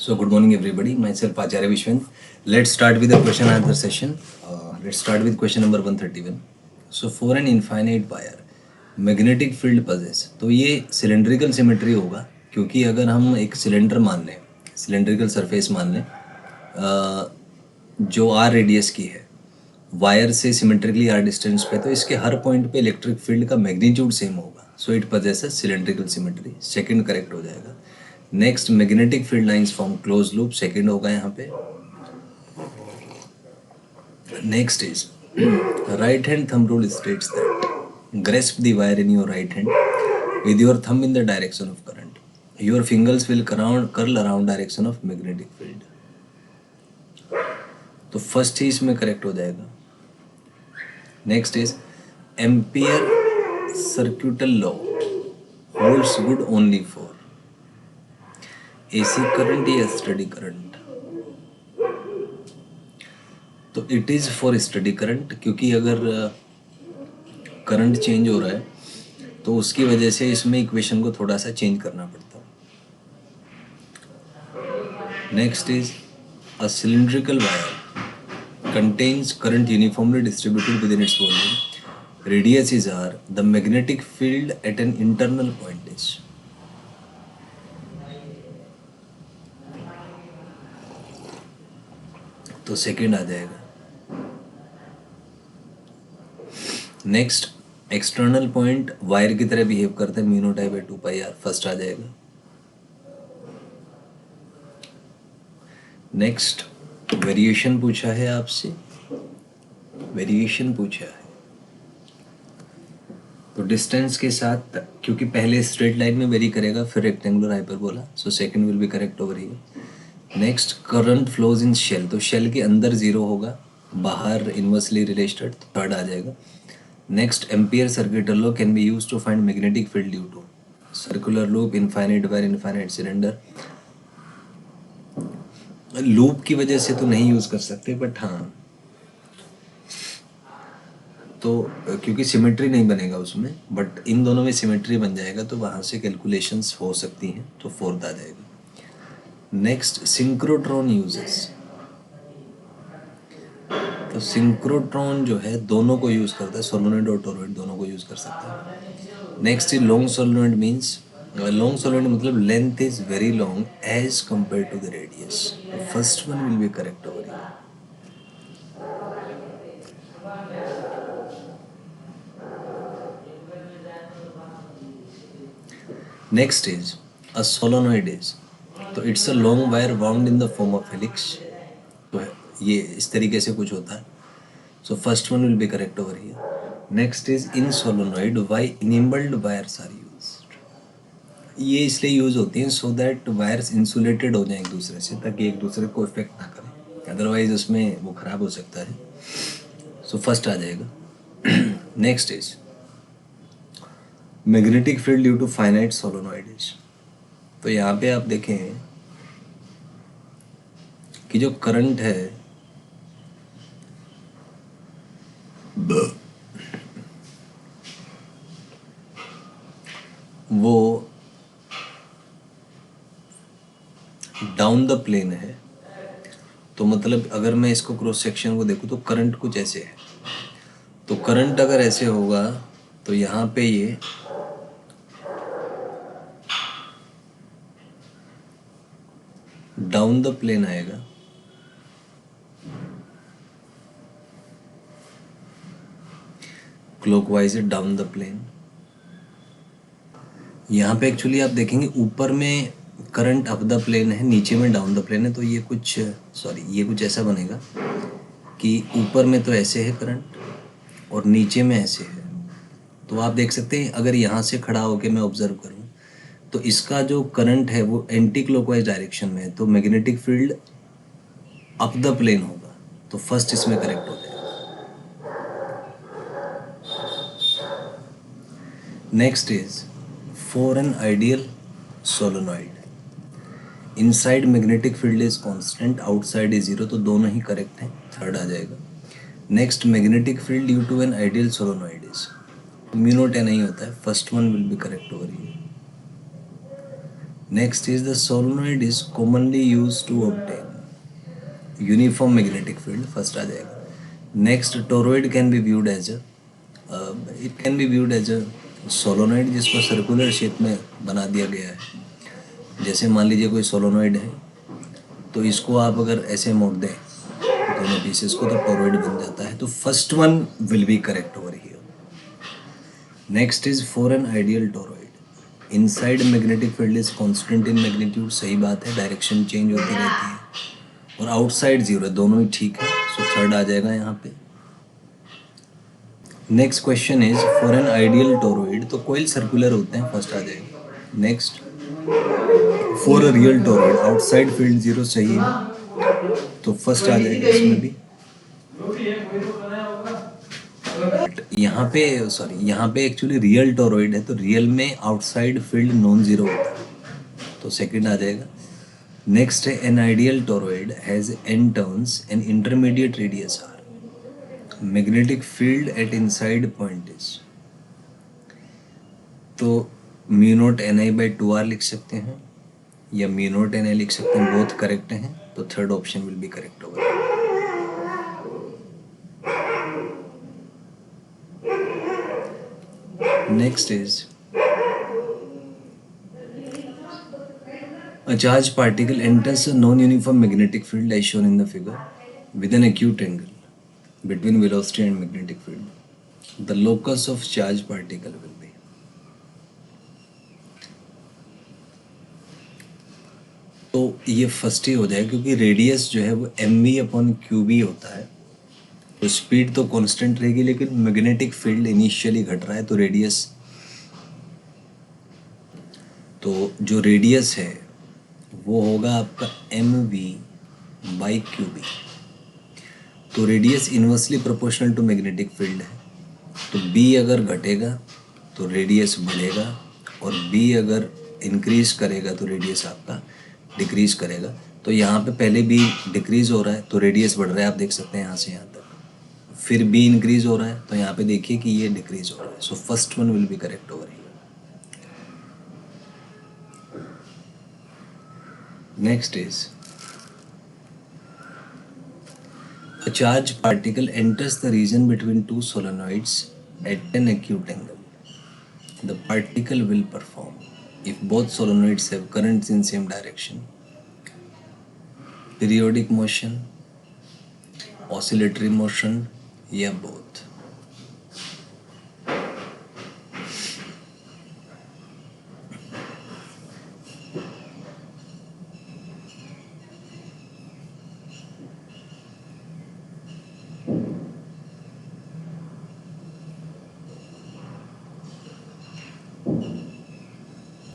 So good morning everybody. Myself Acharya Vishwan. Let's start with the question answer session. Let's start with question number 131. So for an infinite wire, magnetic field possess. तो ये cylindrical symmetry होगा क्योंकि अगर हम एक cylinder मान लें, cylindrical surface मान लें जो r रेडियस की है, वायर से सिमेट्रिकली r डिस्टेंस पे, तो इसके हर पॉइंट पे इलेक्ट्रिक फील्ड का मैग्नीट्यूड सेम होगा. So it possesses cylindrical symmetry. Second correct हो जाएगा. Next, magnetic field lines form close loop. Second होगा यहाँ पे. Next is right hand thumb rule states that grasp the wire in your right hand with your thumb in the direction of current. Your fingers will curl around direction of magnetic field. तो first ही इसमें correct हो जाएगा. Next is ampere सर्क्यूटल law holds good only for AC current या study current. तो it is for study current, क्योंकि अगर current change हो रहा है तो उसकी वजह से इसमें इक्वेशन को थोड़ा सा चेंज करना पड़ता है. Next is a cylindrical wire contains current uniformly distributed within its volume. Radius is r. The magnetic field at an internal point is. तो सेकेंड आ जाएगा. नेक्स्ट, एक्सटर्नल पॉइंट वायर की तरह बिहेव करता है, mu naught I by 2 pi R. First आ जाएगा. Next, variation पूछा है आपसे, वेरिएशन पूछा है तो डिस्टेंस के साथ, क्योंकि पहले स्ट्रेट लाइन में वेरी करेगा फिर rectangular hyperbola. So second will be correct over here. Next, current flows in shell. तो शेल के अंदर जीरो होगा, बाहर इनवर्सली रिलेटेड. थर्ड आ जाएगा. Next, ampere circuital law can be used to find magnetic field due to circular loop, infinite wire, infinite cylinder. Loop की वजह से तो नहीं यूज कर सकते, बट हाँ, तो क्योंकि सिमेट्री नहीं बनेगा उसमें, बट इन दोनों में सिमेट्री बन जाएगा तो वहाँ से कैलकुलेशंस हो सकती हैं. तो फोर्थ आ जाएगा. Next, synchrotron uses. तो सिंक्रोट्रॉन जो है दोनों को यूज करता है, सोलोनॉइड और टोरॉइड दोनों को यूज कर सकता है. Next is long solenoid. Means long solenoid मतलब length is very long as compare to the radius. First one will be correct over here. Next is a solenoid is, तो it's a long wire wound in the form of helix. तो ये इस तरीके से कुछ होता है. So first one will be correct over here. Next is in solenoid why enamelled wires are used. ये इसलिए यूज होती हैं सो दैट वायर्स इंसुलेटेड हो जाएं एक दूसरे से, ताकि एक दूसरे को इफेक्ट ना करें, अदरवाइज उसमें वो खराब हो सकता है. सो फर्स्ट आ जाएगा. Next is magnetic field due to finite solenoids. तो यहाँ पे आप देखें कि जो करंट है वो डाउन द प्लेन है. तो मतलब अगर मैं इसको क्रॉस सेक्शन को देखूँ तो करंट कुछ ऐसे है. तो करंट अगर ऐसे होगा तो यहाँ पे ये डाउन द प्लेन आएगा. Clockwise down the plane. यहाँ पे एक्चुअली आप देखेंगे ऊपर में करंट अप द प्लेन है, नीचे में डाउन द प्लेन है. तो ये कुछ ये कुछ ऐसा बनेगा कि ऊपर में तो ऐसे है करंट और नीचे में ऐसे है. तो आप देख सकते हैं अगर यहाँ से खड़ा होकर मैं ऑब्जर्व करूँ तो इसका जो करंट है वो एंटी क्लॉकवाइज डायरेक्शन में है. तो magnetic field up the plane होगा. तो फर्स्ट इसमें करेक्ट हो जाएगा. Next is for an ideal solenoid inside magnetic field is constant, outside is zero. तो दोनों ही करेक्ट हैं. थर्ड आ जाएगा. Next, magnetic field due to an ideal solenoid is mu naught नहीं होता है. First one will be correct over here. Next is the solenoid is commonly use to obtain uniform magnetic field, first आ जाएगा. Next, toroid can be viewed as it can be viewed as a solenoid जिसको circular shape में बना दिया गया है. जैसे मान लीजिए कोई सोलोनॉइड है, तो इसको आप अगर ऐसे मोड़ दें दोनों पीसेस को, तो टोरॉइड बन जाता है. तो first one will be correct over here. Next is for an ideal toroid inside magnetic field is constant in magnitude, सही बात है, डायरेक्शन चेंज होती रहती है. और आउटसाइड जीरो है, दोनों ही ठीक है. सो थर्ड आ जाएगा यहाँ पे. Next question is for an ideal toroid, तो कोयल सर्कुलर होते हैं, फर्स्ट आ जाएगा. Next, for a real toroid outside field zero, सही है, तो फर्स्ट आ जाएगा इसमें भी. यहाँ पे एक्चुअली रियल टोरॉइड है, तो रियल में आउटसाइड फील्ड नॉन जीरो होता है, तो सेकंड आ जाएगा. नेक्स्ट है an ideal toroid has N turns N intermediate radius R magnetic field at inside point is, तो mu naught N I by 2r लिख सकते हैं या म्यू नॉट एन आई लिख सकते हैं, बोथ करेक्ट हैं, तो third option will be correct होगा. Next is a charged particle enters a non-uniform magnetic field as shown in the figure with an acute angle between velocity and magnetic field. The locus of charged particle will be. तो ये first ही हो जाएगा क्योंकि radius जो है वो mv upon qb होता है. तो स्पीड तो कांस्टेंट रहेगी लेकिन मैग्नेटिक फील्ड इनिशियली घट रहा है, तो रेडियस, तो जो रेडियस है वो होगा आपका mv बाई क्यूबी. तो radius inversely proportional to magnetic field है, तो b अगर घटेगा तो रेडियस बढ़ेगा और b अगर इंक्रीज करेगा तो रेडियस आपका डिक्रीज करेगा. तो यहाँ पे पहले b डिक्रीज हो रहा है तो रेडियस बढ़ रहा है, आप देख सकते हैं यहाँ से यहाँ तक. फिर b इंक्रीज हो रहा है तो यहाँ पे देखिए कि ये डिक्रीज हो रहा है. So first one will be correct over here. Next is a charged particle enters the region between two solenoids at an acute angle. The particle will perform if both solenoids have currents in same direction, periodic motion, oscillatory motion, या both.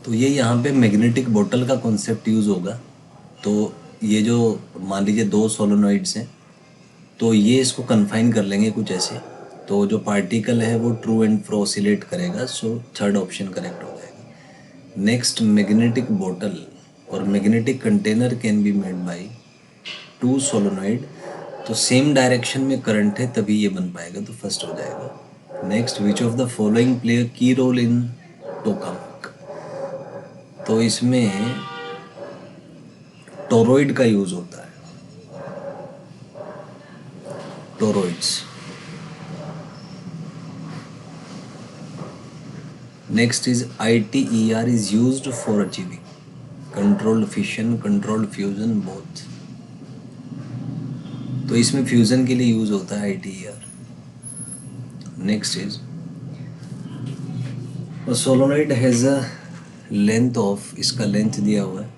तो ये यहाँ पे magnetic बोतल का concept use होगा. तो ये जो मान लीजिए दो सोलोनॉइड्स हैं, तो ये इसको कन्फाइन कर लेंगे कुछ ऐसे, तो जो पार्टिकल है वो ट्रू एंड फ्रो ऑसिलेट करेगा. सो थर्ड ऑप्शन करेक्ट हो जाएगा. नेक्स्ट, मैग्नेटिक बोतल और magnetic container can be made by two solenoid, तो सेम डायरेक्शन में करंट है तभी ये बन पाएगा, तो फर्स्ट हो जाएगा. Next, which of the following play a की रोल इन टोकामाक, तो इसमें टोरॉइड का यूज होता है, toroids. Next is ITER is used for achieving controlled fission, controlled fusion, both. तो इसमें फ्यूजन के लिए यूज होता है ITER. Next is solenoid has a length of, इसका लेंथ दिया हुआ है,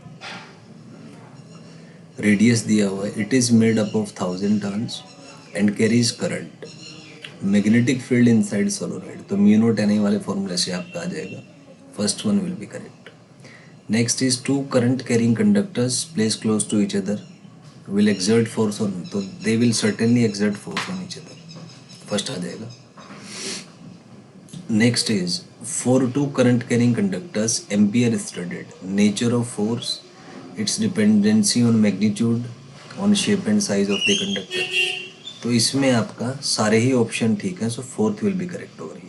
रेडियस दिया हुआ है, it is made up of 1000 turns and carries current, magnetic field inside solenoid, तो म्यू नॉट एन आई वाले फॉर्मूले से आपका आ जाएगा. First one will be correct. Next is two current carrying conductors place close to each other will exert force on, तो they will certainly exert force on each other, first आ जाएगा. Next is for two current carrying conductors ampere is studied, nature of force, its dependency on magnitude, on shape and size of the conductor. तो इसमें आपका सारे ही option ठीक है, so fourth will be correct over here.